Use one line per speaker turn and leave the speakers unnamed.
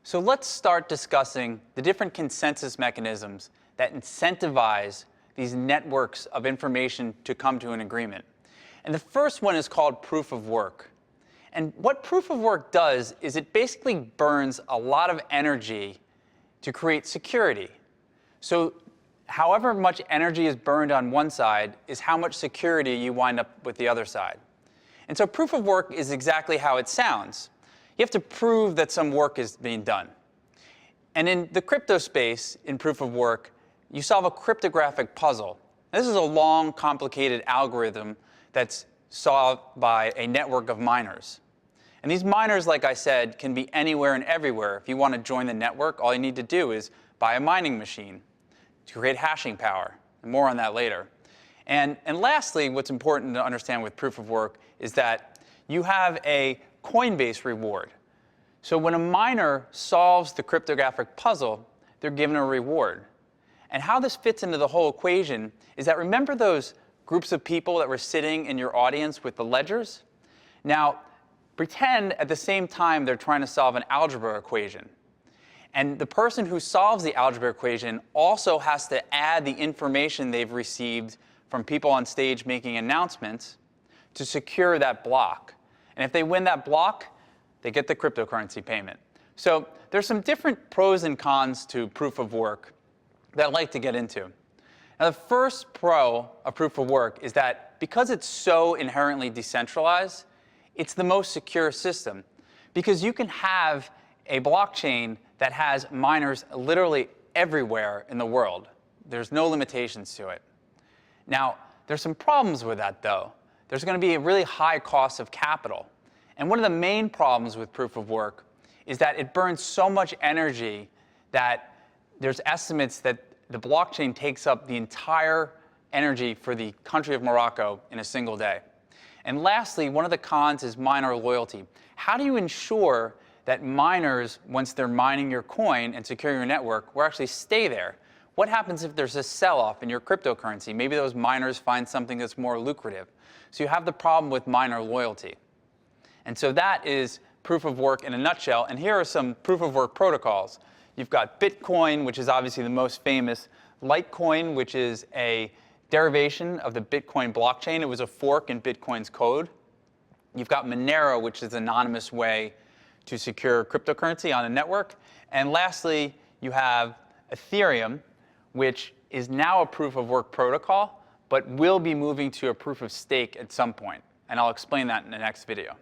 So let's start discussing the different consensus mechanisms that incentivize these networks of information to come to an agreement. And the first one is called proof of work. And what proof of work does is it basically burns a lot of energy to create security. So however much energy is burned on one side is how much security you wind up with the other side. And so proof of work is exactly how it sounds. You have to prove that some work is being done. And in the crypto space, in proof of work, you solve a cryptographic puzzle. This is a long, complicated algorithm that's solved by a network of miners. And these miners, like I said, can be anywhere and everywhere. If you want to join the network, all you need to do is buy a mining machine to create hashing power. And more on that later. And lastly, what's important to understand with proof of work is that you have a coin-based reward. So when a miner solves the cryptographic puzzle, they're given a reward. And how this fits into the whole equation is that, remember those groups of people that were sitting in your audience with the ledgers? Now, pretend at the same time they're trying to solve an algebra equation. And the person who solves the algebra equation also has to add the information they've received from people on stage making announcements to secure that block. And if they win that block, they get the cryptocurrency payment. So there's some different pros and cons to proof of work that I'd like to get into. Now, the first pro of proof of work is that because it's so inherently decentralized, it's the most secure system. Because you can have a blockchain that has miners literally everywhere in the world. There's no limitations to it. Now, there's some problems with that, though. There's going to be a really high cost of capital. And one of the main problems with proof of work is that it burns so much energy that there's estimates that the blockchain takes up the entire energy for the country of Morocco in a single day. And lastly, one of the cons is miner loyalty. How do you ensure that miners, once they're mining your coin and securing your network, will actually stay there? What happens if there's a sell-off in your cryptocurrency? Maybe those miners find something that's more lucrative. So you have the problem with miner loyalty. And so that is proof of work in a nutshell. And here are some proof of work protocols. You've got Bitcoin, which is obviously the most famous. Litecoin, which is a derivation of the Bitcoin blockchain. It was a fork in Bitcoin's code. You've got Monero, which is an anonymous way to secure cryptocurrency on a network. And lastly, you have Ethereum, which is now a proof of work protocol, but will be moving to a proof of stake at some point. And I'll explain that in the next video.